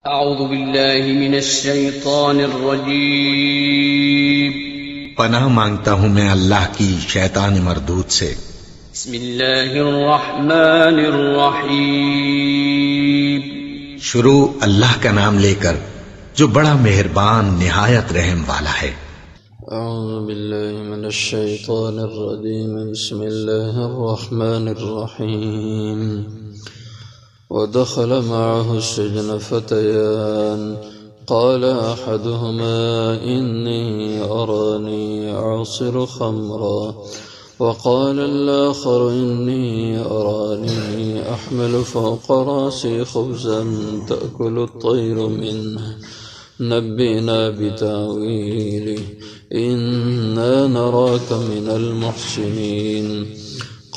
أعوذ بالله من الشيطان الرجيم. پناہ مانگتا ہوں میں اللہ کی شیطان مردود سے۔ بسم الله الرحمن الرحيم. شروع اللہ کا نام لے کر جو بڑا مہربان نہایت رحم والا ہے۔ أعوذ بالله من الشيطان الرجيم. بسم الله الرحمن الرحيم. ودخل معه السجن فتيان قال أحدهما إني أراني أعصر خمرا وقال الآخر إني أراني أحمل فوق رأسي خبزا تأكل الطير منه نبئنا بتأويله إنا نراك من المحسنين.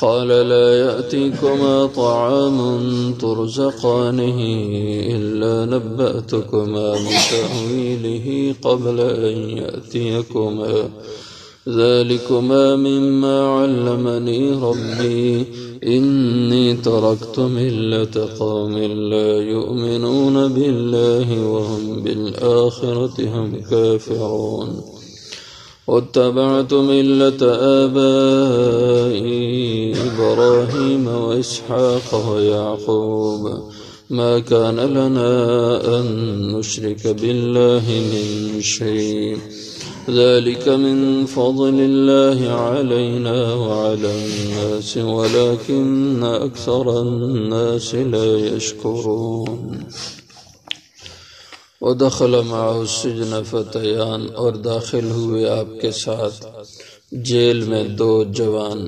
قال لا يأتيكما طعام ترزقانه إلا نبأتكما بتأويله قبل أن يأتيكما ذلكما مما علمني ربي إني تركت ملة قوم لا يؤمنون بالله وهم بالآخرة هم كافرون واتبعت ملة آبائي إبراهيم وإسحاق ويعقوب ما كان لنا أن نشرك بالله من شيء ذلك من فضل الله علينا وعلى الناس ولكن أكثر الناس لا يشكرون. ودخل معه السجن فتيان، اور داخل ہوئے آپ کے ساتھ جیل میں دو جوان.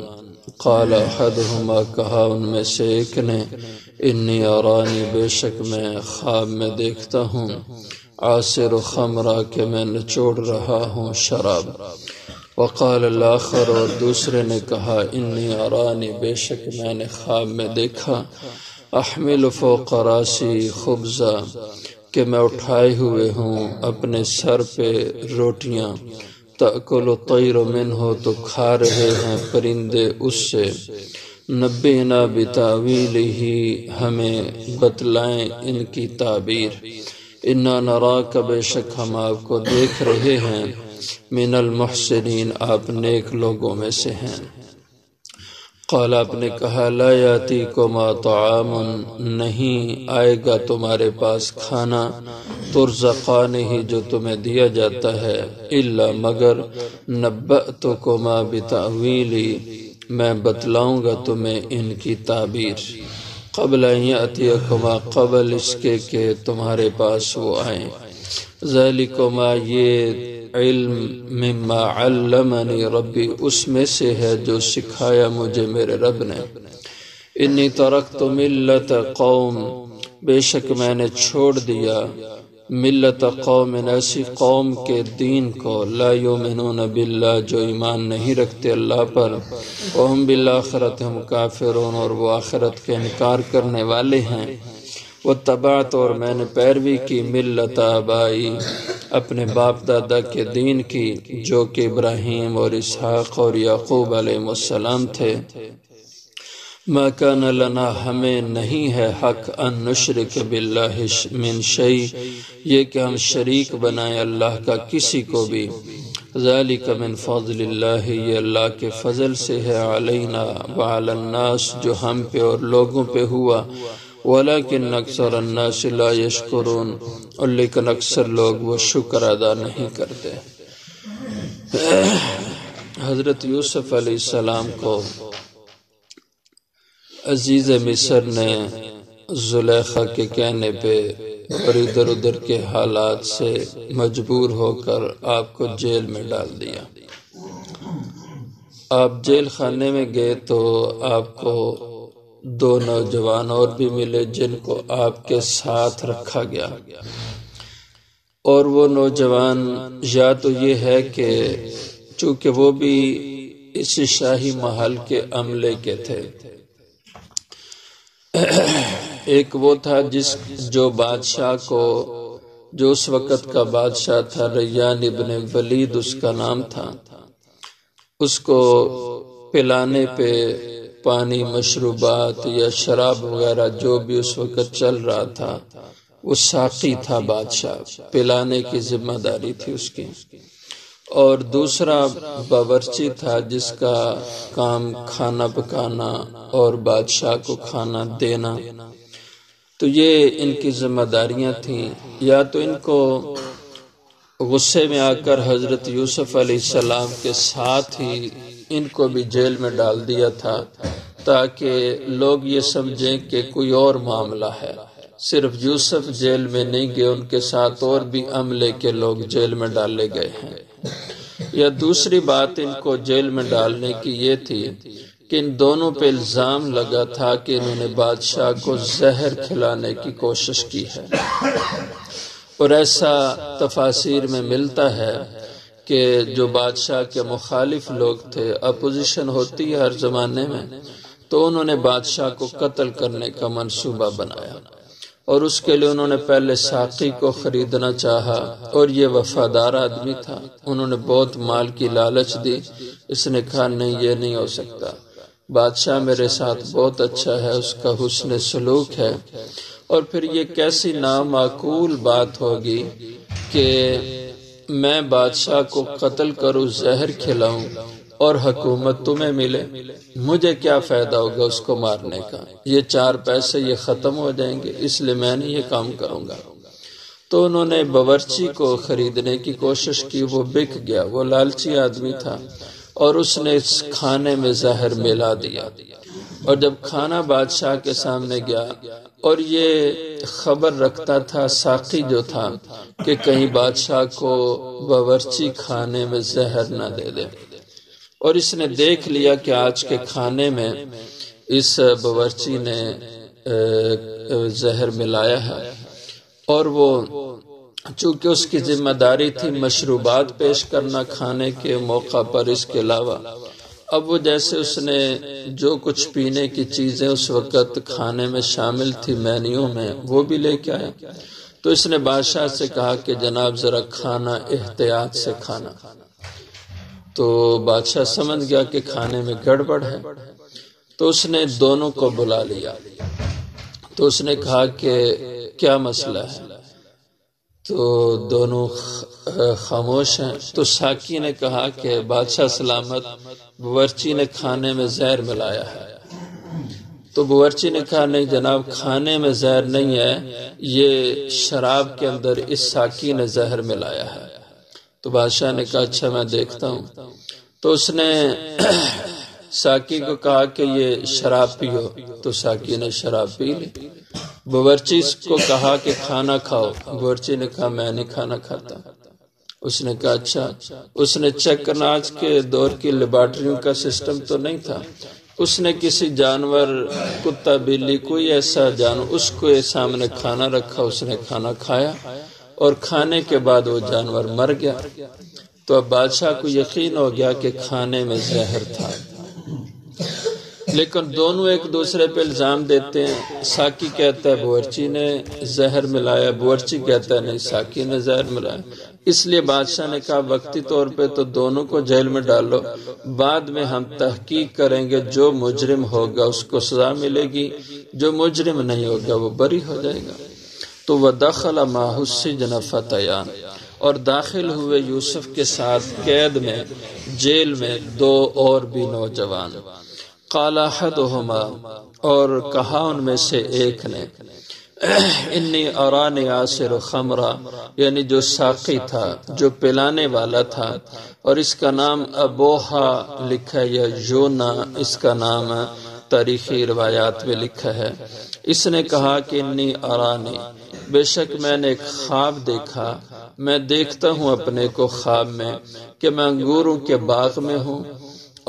قال احدہما، کہا ان میں سے ایک نے، انی ارانی، بے شک میں خواب میں دیکھتا ہوں، عاصر خمرہ، کہ میں نچوڑ رہا ہوں شراب. وقال الاخر، اور دوسرے نے کہا، انی ارانی، بے شک میں نے خواب میں دیکھا، احمل فوق راسی خبزا، کہ میں اٹھائے ہوئے ہوں اپنے سر پہ روٹیاں، تأکل الطیر منہ، تو کھا رہے ہیں پرندے اس سے. نبئنا بتاویلہ، ہمیں بتلائیں ان کی تعبیر. انا نراک، بے شک ہم آپ کو دیکھ رہے ہیں، من المحسنین، آپ نیک لوگوں میں سے ہیں. قال، آپ نے کہا، لا یاتیکما طعام، نہیں آئے گا تمہارے پاس کھانا، ترزقانہ، جو تمہیں دیا جاتا ہے، الا مگر نبأتکما بتأویلی، میں بتلاؤں گا تمہیں ان کی تعبیر. قبل ان یاتیکما، قبل اس کے کہ تمہارے پاس وہ آئیں. ذالکما، یہ علم، مما علمنی ربی، اس میں سے ہے جو سکھایا مجھے میرے رب نے. انی ترکت ملت قوم، بے شک میں نے چھوڑ دیا، ملت قوم، ایسی قوم کے دین کو، لا یؤمنون باللہ، جو ایمان نہیں رکھتے اللہ پر، وہم بالآخرۃ ہم کافرون، اور وہ آخرت کے انکار کرنے والے ہیں. واتبعت، اور میں نے پیروی کی، ملت آبائی، اپنے باپ دادا کے دین کی، جو کہ ابراہیم اور اسحاق اور یعقوب علیہ السلام تھے. ما کان لنا، ہمیں نہیں ہے حق، ان نشرک باللہ من شیء، یہ کہ ہم شریک بنائیں اللہ کا کسی کو بھی. ذالک من فضل اللہ، یہ اللہ کے فضل سے ہے، علینا وعلی الناس، جو ہم پہ اور لوگوں پہ ہوا. ولیکن اکثر الناس لا یشکرون، اور لیکن اکثر لوگ وہ شکر ادا نہیں کرتے. حضرت یوسف علیہ السلام کو عزیز مصر نے زلیخا کے کہنے پہ اور ادھر ادھر کے حالات سے مجبور ہو کر آپ کو جیل میں ڈال دیا. آپ جیل خانے میں گئے تو آپ کو دو نوجوان اور بھی ملے جن کو آپ کے ساتھ رکھا گیا. اور وہ نوجوان یا تو یہ ہے کہ چونکہ وہ بھی اس شاہی محل کے عملے کے تھے، ایک وہ تھا جو بادشاہ کو، جو اس وقت کا بادشاہ تھا، ریان ابن ولید اس کا نام تھا، اس کو پلانے پہ پانی، مشروبات یا شراب وغیرہ جو بھی اس وقت چل رہا تھا، وہ ساقی تھا بادشاہ، پلانے کی ذمہ داری تھی اس کی، اور دوسرا باورچی تھا جس کا کام کھانا پکانا اور بادشاہ کو کھانا دینا۔ تو یہ ان کی ذمہ داریاں تھیں۔ یا تو ان کو غصے میں آ کر حضرت یوسف علیہ السلام کے ساتھ ہی ان کو بھی جیل میں ڈال دیا تھا تاکہ لوگ یہ سمجھیں کہ کوئی اور معاملہ ہے، صرف یوسف جیل میں نہیں گئے، ان کے ساتھ اور بھی عملے کے لوگ جیل میں ڈالے گئے ہیں۔ یا دوسری بات ان کو جیل میں ڈالنے کی یہ تھی کہ ان دونوں پہ الزام لگا تھا کہ انہوں نے بادشاہ کو زہر کھلانے کی کوشش کی ہے، اور ایسا تفاسیر میں ملتا ہے کہ جو بادشاہ کے مخالف لوگ تھے، اپوزیشن ہوتی ہے ہر زمانے میں، تو انہوں نے بادشاہ کو قتل کرنے کا منصوبہ بنایا، اور اس کے لیے انہوں نے پہلے ساقی کو خریدنا چاہا، اور یہ وفادار آدمی تھا، انہوں نے بہت مال کی لالچ دی۔ اس نے کہا نہیں، یہ نہیں ہو سکتا، بادشاہ میرے ساتھ بہت اچھا ہے، اس کا حسن سلوک ہے، اور پھر یہ کیسی نامعقول بات ہوگی کہ میں بادشاہ کو قتل کروں، زہر کھلاؤں، اور حکومت تمہیں ملے، مجھے کیا فائدہ ہوگا اس کو مارنے کا؟ یہ 4 پیسے یہ ختم ہو جائیں گے، اس لیے میں نہیں یہ کام کروں گا۔ تو انہوں نے باورچی کو خریدنے کی کوشش کی، وہ بک گیا، وہ لالچی آدمی تھا، اور اس نے اس کھانے میں زہر ملا دیا، اور جب کھانا بادشاہ کے سامنے گیا، اور یہ خبر رکھتا تھا ساقی جو تھا کہ کہیں بادشاہ کو باورچی کھانے میں زہر نہ دے دے، اور اس نے دیکھ لیا کہ آج کے کھانے میں اس باورچی نے زہر ملایا ہے، اور وہ چونکہ اس کی ذمہ داری تھی مشروبات پیش کرنا کھانے کے موقع پر، اس کے علاوہ اب وہ جیسے اس نے جو کچھ پینے کی چیزیں اس وقت کھانے میں شامل تھی مینیو میں، وہ بھی لے کے آیا۔ تو اس نے بادشاہ سے کہا کہ جناب ذرا کھانا احتیاط سے کھانا۔ تو بادشاہ سمجھ گیا کہ کھانے میں گڑبڑ ہے، تو اس نے دونوں کو بلا لیا، تو اس نے کہا کہ کیا مسئلہ ہے؟ تو دونوں خاموش ہیں۔ تو ساقی نے کہا کہ بادشاہ سلامت، باورچی نے کھانے میں زہر ملایا ہے۔ تو باورچی نے کہا نہیں جناب، کھانے میں زہر نہیں ہے، یہ شراب کے اندر اس ساقی نے زہر ملایا ہے۔ تو بادشاہ نے کہا اچھا میں دیکھتا ہوں۔ تو اس نے ساقی کو کہا کہ یہ شراب پیو، تو ساقی نے شراب پی لی۔ باورچی کو کہا کہ کھانا کھاؤ، باورچی نے کہا میں نہیں کھانا کھاتا۔ اس نے کہا اچھا، اس نے چیک کرنا، آج کے دور کی لیبارٹریوں کا سسٹم تو نہیں تھا، اس نے کسی جانور، کتا بلی، کوئی ایسا جانور، اس کو سامنے کھانا رکھا، اس نے کھانا کھایا، اور کھانے کے بعد وہ جانور مر گیا۔ تو اب بادشاہ کو یقین ہو گیا کہ کھانے میں زہر تھا، لیکن دونوں ایک دوسرے پہ الزام دیتے ہیں۔ ساقی کہتا ہے باورچی نے زہر ملایا، باورچی کہتا ہے نہیں ساقی نے زہر ملایا۔ اس لیے بادشاہ نے کہا وقتی طور پہ تو دونوں کو جیل میں ڈالو، بعد میں ہم تحقیق کریں گے، جو مجرم ہوگا اس کو سزا ملے گی، جو مجرم نہیں ہوگا وہ بری ہو جائے گا۔ تو وَدَخَلَ مَعَهُ السِّجْنَ فَتَيَانِ، اور داخل ہوئے یوسف کے ساتھ قید میں، جیل میں 2 اور بھی نوجوان۔ قال احدهما، اور کہا ان میں سے ایک نے، انی ارانی عاصر خمرا، یعنی جو ساقی تھا، جو پلانے والا تھا، اور اس کا نام ابوہا لکھا یا یونا، اس کا نام تاریخی روایات میں لکھا ہے۔ اس نے کہا کہ انی ارانی، بے شک میں نے ایک خواب دیکھا، میں دیکھتا ہوں اپنے کو خواب میں کہ میں انگوروں کے باغ میں ہوں،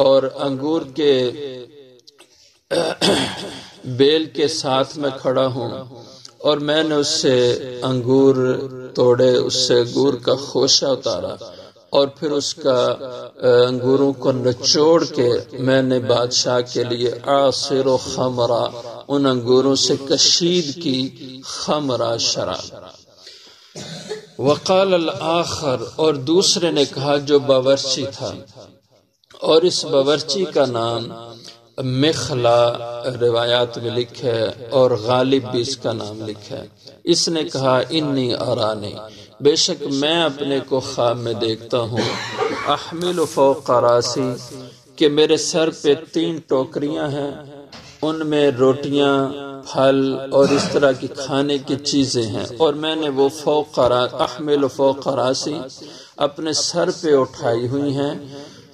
اور انگور کے بیل کے ساتھ میں کھڑا ہوں، اور میں نے اس سے انگور توڑے، اس سے انگور کا خوشہ اتارا، اور پھر اس کا انگوروں کو نچوڑ کے میں نے بادشاہ کے لیے عاصر و خمرہ، ان انگوروں سے کشید کی خمرہ شراب۔ وقال الآخر، اور دوسرے نے کہا جو باورچی تھا، اور اس باورچی کا نام مخلا روایات میں لکھا ہے اور غالب بھی اس کا نام لکھا ہے۔ اس نے کہا انی ارانی، بے شک میں اپنے کو خواب میں دیکھتا ہوں، احمل فوق راسی، کہ میرے سر پہ 3 ٹوکریاں ہیں، ان میں روٹیاں، پھل اور اس طرح کی کھانے کی چیزیں ہیں، اور میں نے وہ احمل فوق راسی اپنے سر پہ اٹھائی ہوئی ہیں،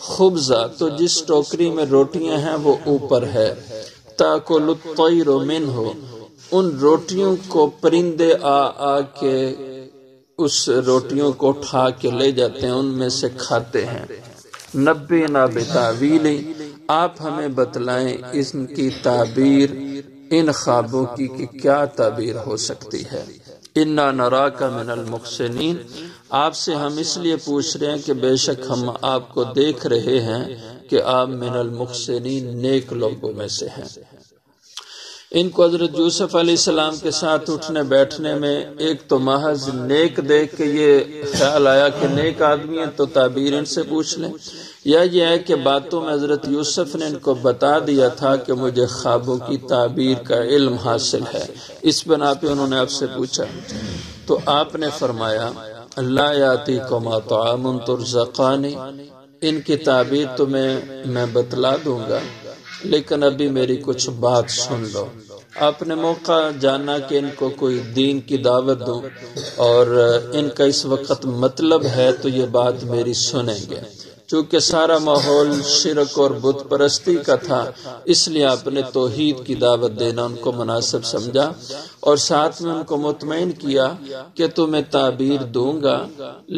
خبزہ، تو جس ٹوکری میں روٹیاں ہیں وہ اوپر ہے، تاکل الطیر منہ، ان روٹیوں کو پرندے آ کے اس روٹیوں کو اٹھا کے لے جاتے ہیں، ان میں سے کھاتے ہیں۔ نبینا بتاویلی، آپ ہمیں بتلائیں ان کی تعبیر، ان خوابوں کی کہ کیا تعبیر ہو سکتی ہے۔ انا نراک من المحسنین، آپ سے ہم اس لیے پوچھ رہے ہیں کہ بے شک ہم آپ کو دیکھ رہے ہیں کہ آپ من المحسنین، نیک لوگوں میں سے ہیں۔ ان کو حضرت یوسف علیہ السلام کے ساتھ اٹھنے بیٹھنے میں ایک تو محض نیک دیکھ کے یہ خیال آیا کہ نیک آدمی ہیں تو تعبیر ان سے پوچھ لیں، یا یہ ہے کہ باتوں میں حضرت یوسف نے ان کو بتا دیا تھا کہ مجھے خوابوں کی تعبیر کا علم حاصل ہے، اس بنا پہ انہوں نے آپ سے پوچھا۔ تو آپ نے فرمایا لا یاتیکما طعام ترزقانی، ان کی تعبیر تمہیں میں بتلا دوں گا، لیکن ابھی میری کچھ بات سن لو۔ آپ نے موقع جانا کہ ان کو کوئی دین کی دعوت دوں، اور ان کا اس وقت مطلب ہے تو یہ بات میری سنیں گے۔ چونکہ سارا ماحول شرک اور بت پرستی کا تھا، اس لیے آپ نے توحید کی دعوت دینا ان کو مناسب سمجھا، اور ساتھ میں ان کو مطمئن کیا کہ تمہیں تعبیر دوں گا،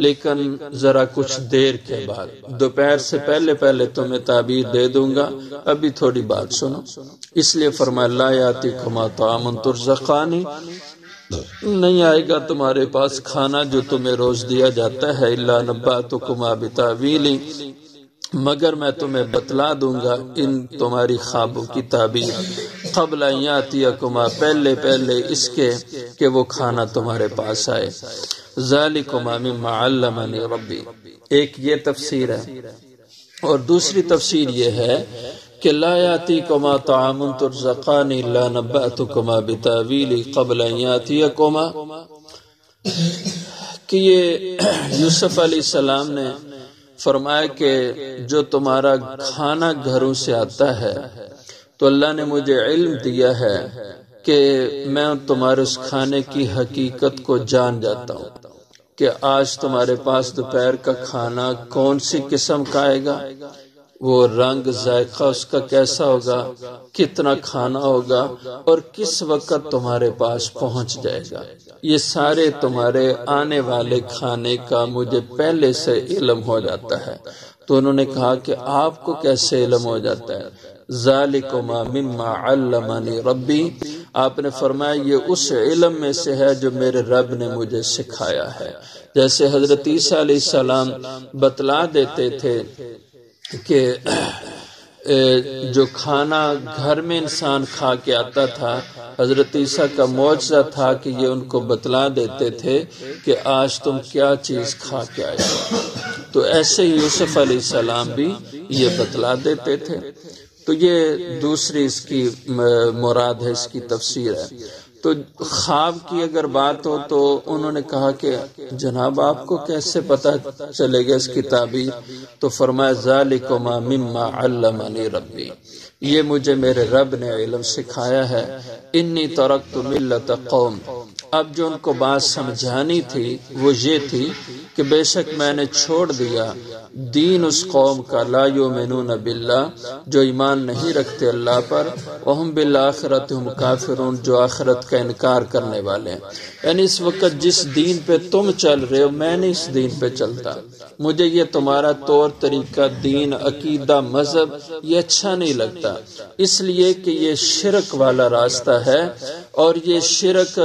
لیکن ذرا کچھ دیر کے بعد، دوپہر سے پہلے تمہیں تعبیر دے دوں گا، ابھی تھوڑی بات سنو۔ اس لیے فرمایا لا یاتیکما طعام ترزقانی، نہیں آئے گا تمہارے پاس کھانا جو تمہیں روز دیا جاتا ہے، الا نباتکما بتاویلی، مگر میں تمہیں بتلا دوں گا ان تمہاری خوابوں کی تعبیر، قبل ان یاتیکما، پہلے اس کے کہ وہ کھانا تمہارے پاس آئے۔ ذالکما مما علمنی ربی، ایک یہ تفسیر ہے، اور دوسری تفسیر یہ ہے کہ لا یاتیکما طعام ترزقانی الا نبأتکما بتاویلی قبل ان یاتیکما، کہ یہ یوسف علیہ السلام نے فرمایا کہ جو تمہارا کھانا گھروں سے آتا ہے تو اللہ نے مجھے علم دیا ہے کہ میں تمہارے اس کھانے کی حقیقت کو جان جاتا ہوں کہ آج تمہارے پاس دوپہر کا کھانا کون سی قسم کا آئے گا، وہ رنگ ذائقہ اس کا کیسا ہوگا، کتنا کھانا ہوگا، اور کس وقت تمہارے پاس پہنچ جائے گا، یہ سارے تمہارے آنے والے کھانے کا مجھے پہلے سے علم ہو جاتا ہے۔ تو انہوں نے کہا کہ آپ کو کیسے علم ہو جاتا ہے؟ ذالکما مما علمنی ربی، آپ نے فرمایا یہ اس علم میں سے ہے جو میرے رب نے مجھے سکھایا ہے۔ جیسے حضرت عیسیٰ علیہ السلام بتلا دیتے تھے کہ جو کھانا گھر میں انسان کھا کے آتا تھا، حضرت عیسیٰ کا معجزہ تھا کہ یہ ان کو بتلا دیتے تھے کہ آج تم کیا چیز کھا کے آئے ہو۔ تو ایسے ہی یوسف علیہ السلام بھی یہ بتلا دیتے تھے۔ تو یہ دوسری اس کی مراد ہے، اس کی تفسیر ہے۔ تو خواب کی اگر بات ہو تو انہوں نے کہا کہ جناب آپ کو کیسے پتہ چلے گا اس کی تعبیر؟ تو فرمایا ذالکما مما علمنی ربی، یہ مجھے میرے رب نے علم سکھایا ہے۔ انی ترکت ملت قوم، اب جو ان کو بات سمجھانی تھی وہ یہ تھی کہ بے شک میں نے چھوڑ دیا دین اس قوم کا، لا یؤمنون باللہ، جو ایمان نہیں رکھتے اللہ پر، وہم بالآخرۃ ہم کافرون، جو آخرت کا انکار کرنے والے ہیں۔ یعنی اس وقت جس دین پہ تم چل رہے ہو میں نہیں اس دین پہ چلتا، مجھے یہ تمہارا طور طریقہ، دین، عقیدہ، مذہب یہ اچھا نہیں لگتا، اس لیے کہ یہ شرک والا راستہ ہے، اور یہ شرک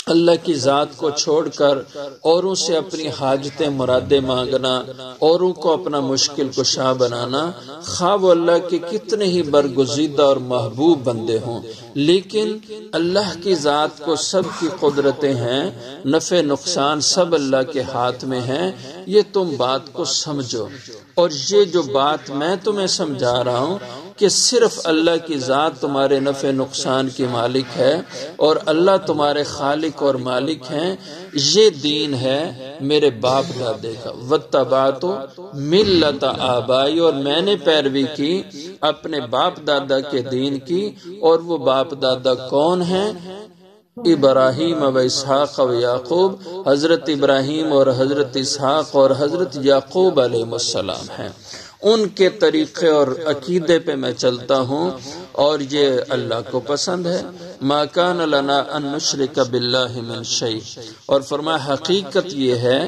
اللہ کی ذات کو چھوڑ کر اوروں سے اپنی حاجتیں مرادیں مانگنا، اوروں کو اپنا مشکل کشا بنانا، خواہ وہ اللہ کے کتنے ہی برگزیدہ اور محبوب بندے ہوں، لیکن اللہ کی ذات کو سب کی قدرتیں ہیں، نفع نقصان سب اللہ کے ہاتھ میں ہیں، یہ تم بات کو سمجھو۔ اور یہ جو بات میں تمہیں سمجھا رہا ہوں کہ صرف اللہ کی ذات تمہارے نفع نقصان کی مالک ہے اور اللہ تمہارے خالق اور مالک ہیں، یہ دین ہے میرے باپ دادے کا۔ واتبعت ملت آبائی، اور میں نے پیروی کی اپنے باپ دادا کے دین کی، اور وہ باپ دادا کون ہیں؟ ابراہیم و اسحاق و یعقوب، حضرت ابراہیم اور حضرت اسحاق اور حضرت یعقوب علیہ السلام ہیں۔ ان کے طریقے اور عقیدے پہ میں چلتا ہوں اور یہ اللہ کو پسند ہے۔ ما کان لنا ان نشرک باللہ من شیء، اور فرمایا حقیقت یہ ہے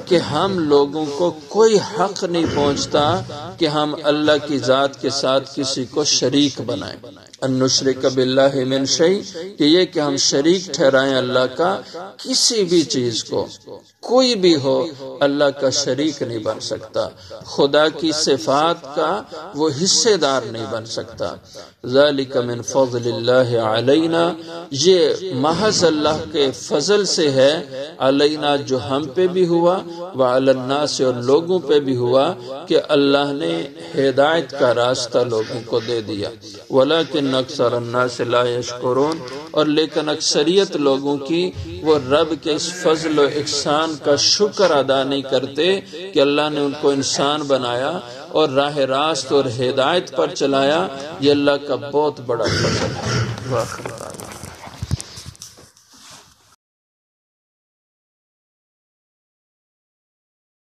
کہ ہم لوگوں کو کوئی حق نہیں پہنچتا کہ ہم اللہ کی ذات کے ساتھ کسی کو شریک بنائیں۔ ان نشرک باللہ من شیء، کہ یہ کہ ہم شریک ٹھہرائیں اللہ کا کسی بھی چیز کو، کوئی بھی ہو اللہ کا شریک نہیں بن سکتا، خدا کی صفات کا وہ حصے دار نہیں بن سکتا۔ ذالک من فضل اللہ علینا، یہ محض اللہ کے فضل سے ہے، علینا جو ہم پہ بھی ہوا، وعلی الناس اور لوگوں پہ بھی ہوا، کہ اللہ نے ہدایت کا راستہ لوگوں کو دے دیا۔ ولیکن اکثر الناس لا یشکرون، اور لیکن اکثریت لوگوں کی وہ رب کے اس فضل و احسان کا شکر ادا نہیں کرتے کہ اللہ نے ان کو انسان بنایا اور راہ راست اور ہدایت پر چلایا۔ یہ اللہ کا بہت بڑا فضل ہے۔